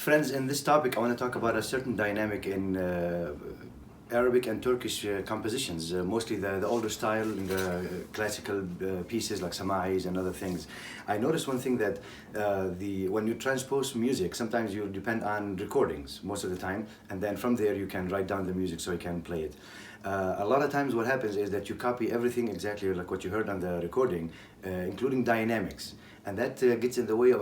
Friends, in this topic, I want to talk about a certain dynamic in Arabic and Turkish compositions, mostly the older style in the classical pieces like sama'is and other things. I noticed one thing that when you transpose music, sometimes you depend on recordings most of the time, and then from there you can write down the music so you can play it. A lot of times what happens is that you copy everything exactly like what you heard on the recording, including dynamics. And that gets in the way of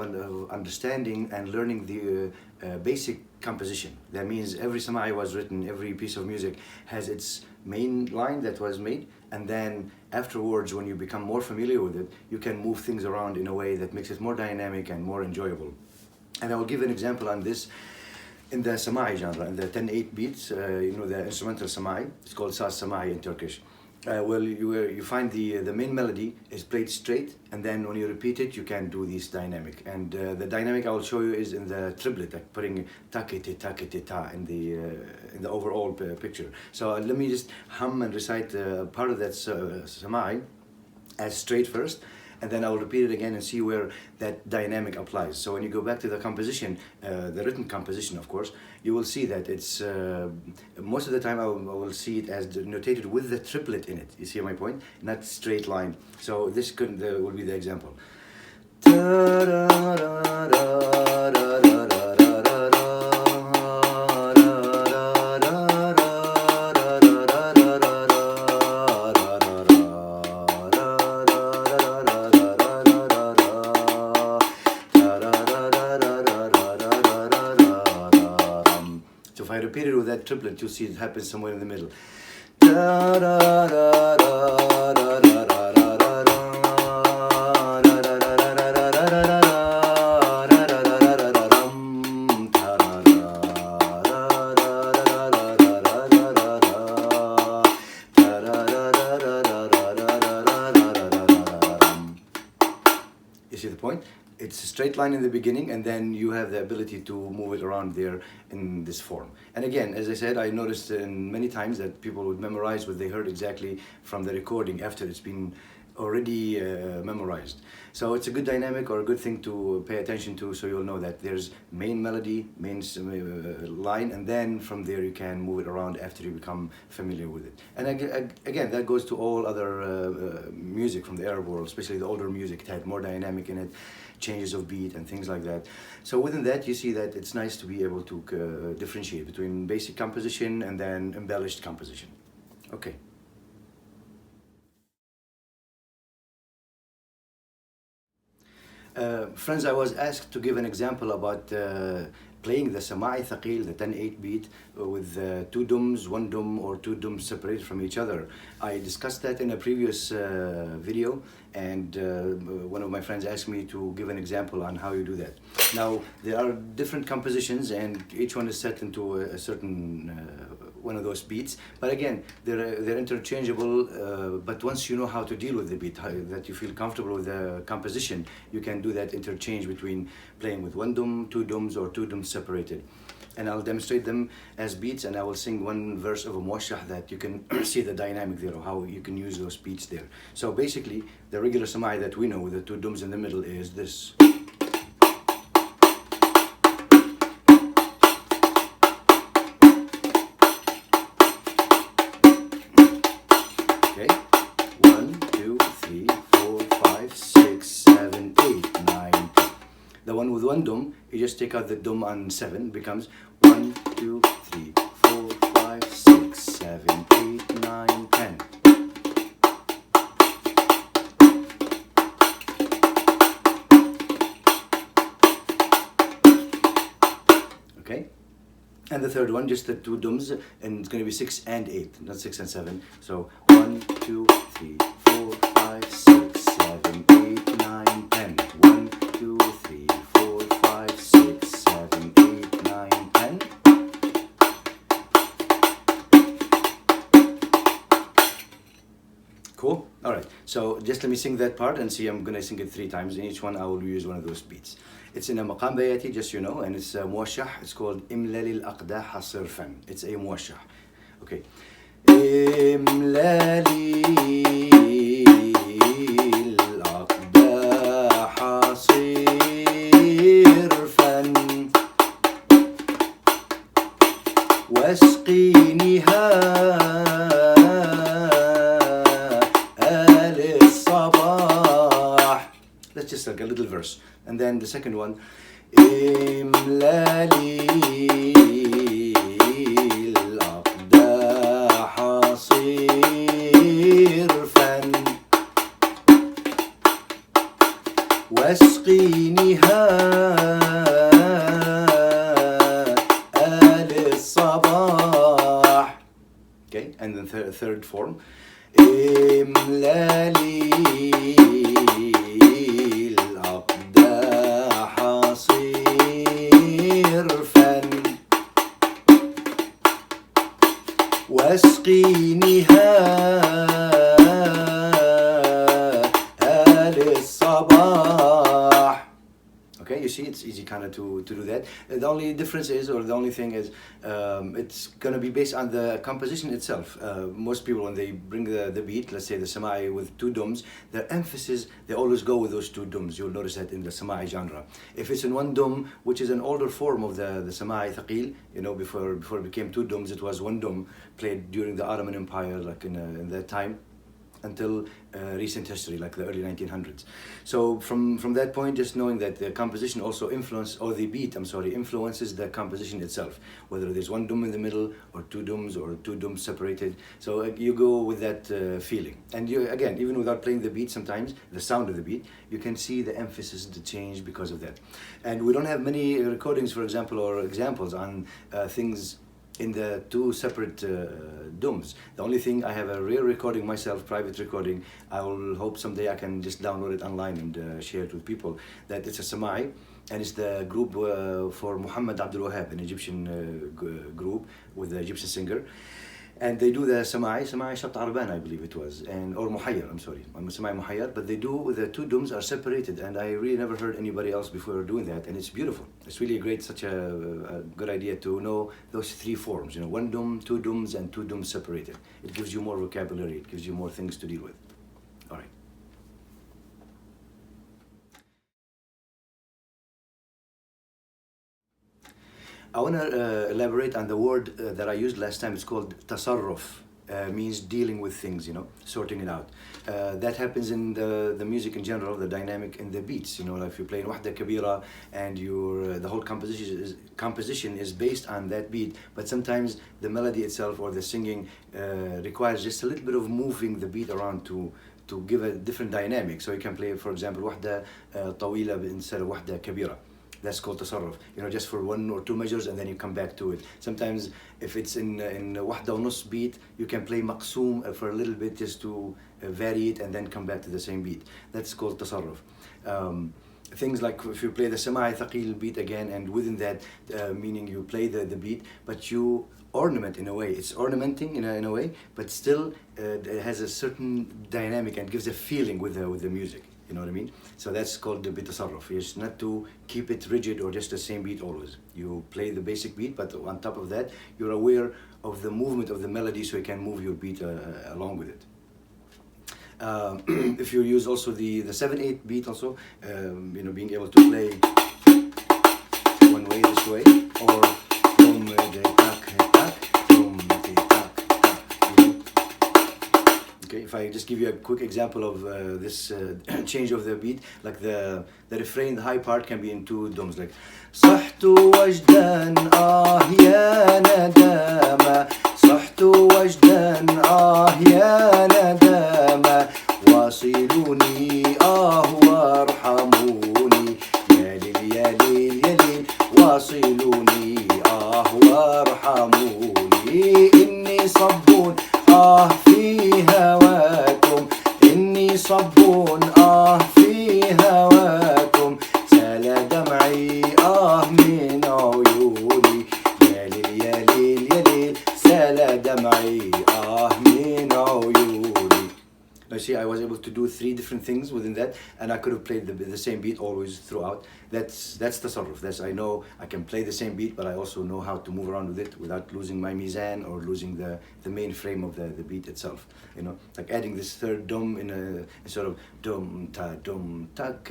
understanding and learning the basic composition. That means every sama'i was written, every piece of music has its main line that was made, and then afterwards, when you become more familiar with it, you can move things around in a way that makes it more dynamic and more enjoyable. And I will give an example on this. In the sama'i genre, in the 10/8 beats, the instrumental sama'i, it's called saz sama'i in Turkish. You find the main melody is played straight, and then when you repeat it, you can do this dynamic. And the dynamic I will show you is in the triplet, like putting takete takete ta in the overall picture. So let me just hum and recite part of that sama'i as straight first, and then I will repeat it again and see where that dynamic applies. So when you go back to the composition, the written composition, of course, you will see that it's, most of the time I will see it as notated with the triplet in it. You see my point? Not straight line. So this will be the example. So if I repeat it with that triplet, you'll see it happens somewhere in the middle. You see the point? It's a straight line in the beginning, and then you have the ability to move it around there in this form. And again, as I said, I noticed many times that people would memorize what they heard exactly from the recording after it's been already memorized. So it's a good dynamic or a good thing to pay attention to, so you'll know that there's main melody, main line, and then from there you can move it around after you become familiar with it. And again, that goes to all other music from the Arab world, especially the older music. It had more dynamic in it, changes of beat and things like that. So within that, you see that it's nice to be able to differentiate between basic composition and then embellished composition. Okay. Friends, I was asked to give an example about playing the sama'i thaqil, the 10/8 beat, with two dums, one dum or two dums separated from each other. I discussed that in a previous video, and one of my friends asked me to give an example on how you do that. Now, there are different compositions, and each one is set into a certain one of those beats, but again, they're interchangeable, but once you know how to deal with the beat, that you feel comfortable with the composition, you can do that interchange between playing with one dum, two dums, or two dums separated. And I'll demonstrate them as beats, and I will sing one verse of a muwashah that you can see the dynamic there, or how you can use those beats there. So basically, the regular sama'i that we know with the two dums in the middle is this. Okay, 1, 2, 3, 4, 5, 6, 7, 8, 9, 10. The one with one dum, you just take out the dum on 7, becomes 1, 2, 3, 4, 5, 6, 7, 8, 9, 10. Okay? And the third one, just the two dums, and it's going to be 6 and 8, not 6 and 7. So 1, 2, 3, 4, 5, 6, 7, 8, 9, 10. 1, 2, 3, 4, 5, 6, 7, 8, 9, 10. Cool? Alright, so just let me sing that part and see. I'm going to sing it 3 times. In each one, I will use one of those beats. It's in a maqam bayati, just you know, and it's a muwashah. It's called imlalil aqdaha sirfan. It's a muwashah. Okay. Imlalil aqdaha sirfan. just like a little verse. And then the second one, إملالي الأقداح صرفا واسقينها آل الصباح. Okay, and then third form, إملالي الأقداح صرفا واسقينها آل الصباح. Okay, you see, it's easy kind of to do that. The only difference is, or the only thing is, it's going to be based on the composition itself. Most people, when they bring the beat, let's say the Sama'i with two dums, the emphasis, they always go with those two dums. You'll notice that in the Sama'i genre. If it's in one dum, which is an older form of the Sama'i Thaqil, you know, before it became two dums, it was one dum played during the Ottoman Empire, like in that time, until recent history, like the early 1900s. So from that point, just knowing that the composition also the beat influences the composition itself, whether there's one dum in the middle or two dums separated. So you go with that feeling. And you, again, even without playing the beat, sometimes the sound of the beat, you can see the emphasis, the change because of that. And we don't have many recordings, for example, or examples on things in the two separate dums. The only thing, I have a rare recording myself, private recording. I will hope someday I can just download it online and share it with people. That it's a Sama'i, and it's the group for Muhammad Abdul Wahab, an Egyptian group with the Egyptian singer. And they do the Sama'i Shat Arban, I believe it was, or Muhayyar, I'm sorry, Sama'i Muhayyar, but they do, the two dums are separated, and I really never heard anybody else before doing that, and it's beautiful. It's really great, such a good idea to know those three forms, you know, one dum, two dums, and two dums separated. It gives you more vocabulary, it gives you more things to deal with. All right. I want to elaborate on the word that I used last time. It's called Tasarruf. Means dealing with things, you know, sorting it out. That happens in the music in general, the dynamic in the beats. You know, like if you're playing Wahda Kabira and the whole composition is based on that beat, but sometimes the melody itself or the singing requires just a little bit of moving the beat around to give a different dynamic. So you can play, for example, Wahda Tawila instead of Wahda Kabira. That's called Tasarruf, you know, just for one or two measures, and then you come back to it. Sometimes if it's in Wahda wa Nus beat, you can play Maqsoom for a little bit just to vary it and then come back to the same beat. That's called Tasarruf. Things like if you play the Sama'i Thaqil beat again, and within that, meaning you play the beat, but you ornament in a way. It's ornamenting in a way, but still it has a certain dynamic and gives a feeling with the music. You know what I mean? So that's called the Tasarruf. It's not to keep it rigid or just the same beat always. You play the basic beat, but on top of that, you're aware of the movement of the melody, so you can move your beat along with it. If you use also the 7/8 beat also, you know, being able to play one way this way, or okay, if I just give you a quick example of this change of the beat, like the refrain, the high part can be in two dums, like صحت وجدا يا ندامة صحت وجدا يا ندامة واصلوني وارحموني يا ليل يا ليل يا ليل واصلوني وارحموني إني صبون في هواكم إني صبون في هواكم سال دمعي من عيوني يا ليل يا ليل يا ليل سال دمعي من عيوني. Now see, I was able to do three different things within that, and I could have played the same beat always throughout. That's Tasarruf. I know I can play the same beat, but I also know how to move around with it without losing my mizan or losing the main frame of the beat itself. You know, like adding this third dum in a sort of dum ta dum tak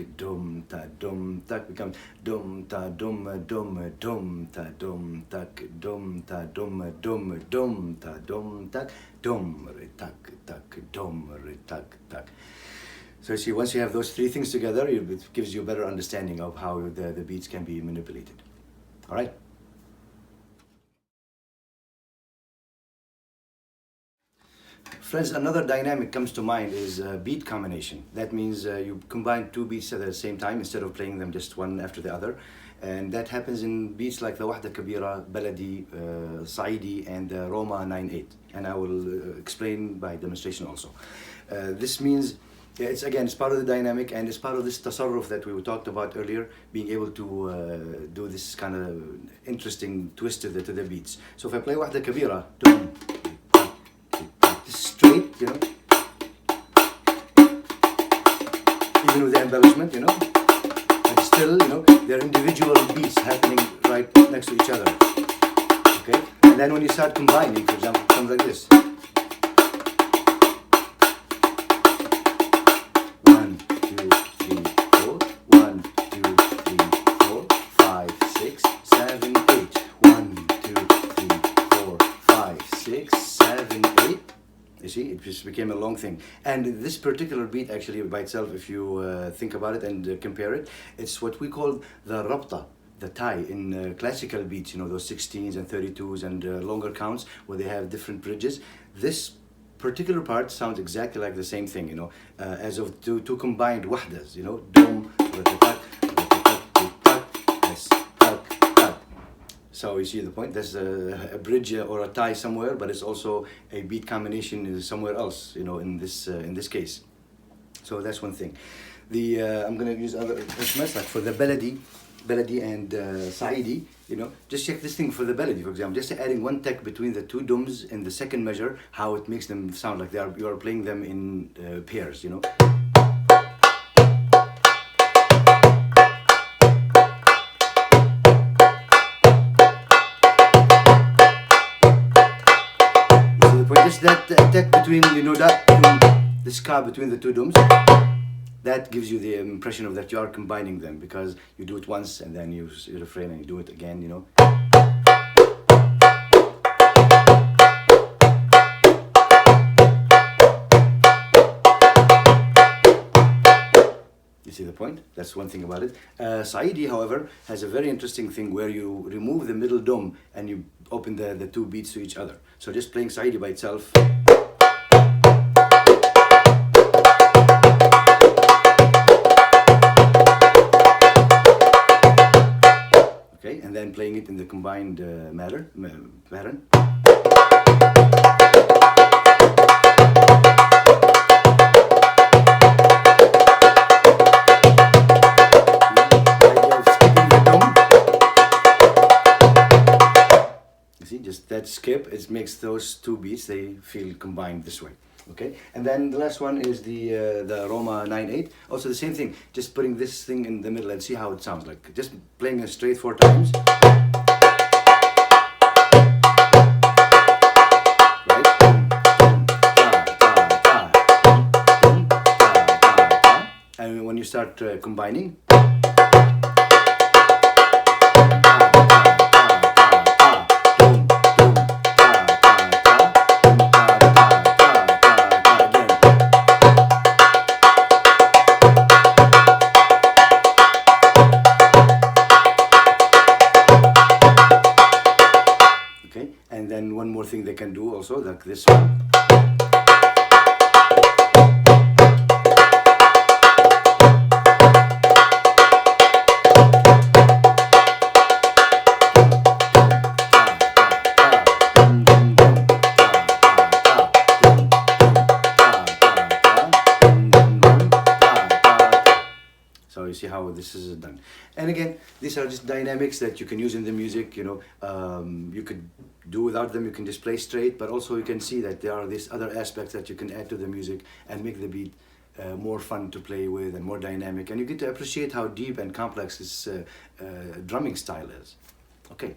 becomes dum ta dum dum dum ta dum tak dum ta dum dum ta dum tak dum re tak dum re tak. So you see, once you have those three things together, it gives you a better understanding of how the beats can be manipulated. All right? Friends, another dynamic comes to mind is beat combination. That means you combine two beats at the same time instead of playing them just one after the other. And that happens in beats like the Wahda Kabira, Baladi, Saidi, and Roma 9/8. And I will explain by demonstration also. This means, it's part of the dynamic, and it's part of this tasarruf that we talked about earlier, being able to do this kind of interesting twist to the beats. So if I play Wahda Kabira, straight, even with the embellishment, but still, they're individual beats happening right next to each other. Okay, and then when you start combining, for example, it comes like this. 1, 2, 3, 4. 1, 2, 3, 4, 5, 6, 7, 8. 1, 2, 3, 4, 5, 6, 7, 8. You see, it just became a long thing. And this particular beat, actually, by itself, if you think about it and compare it, it's what we call the rabta, the tie in classical beats, those 16s and 32s and longer counts where they have different bridges. This particular part sounds exactly like the same thing, as of two combined wahdas, dum, so you see the point. There's a bridge or a tie somewhere, but it's also a beat combination somewhere else, in this case. So that's one thing. I'm gonna use other instruments like for the baladi and saidi. Just check this thing for the baladi, for example. Just adding one tek between the two dums in the second measure, how it makes them sound like you are playing them in pairs. Just that tek between, the ska between the two dums, that gives you the impression of that you are combining them, because you do it once and then you refrain and you do it again, You see the point? That's one thing about it. Saidi, however, has a very interesting thing where you remove the middle dome and you open the two beats to each other. So just playing Saidi by itself. Okay, and then playing it in the combined pattern. Just that skip, it makes those two beats, they feel combined this way. Okay, and then the last one is the Roma 9/8. Also the same thing, just putting this thing in the middle and see how it sounds like. Just playing it straight 4 times. Right? And when you start combining, and then one more thing they can do also, like this one. So you see how this is done. And again, these are just dynamics that you can use in the music, you could do without them, you can just play straight, but also you can see that there are these other aspects that you can add to the music and make the beat more fun to play with and more dynamic. And you get to appreciate how deep and complex this drumming style is. Okay.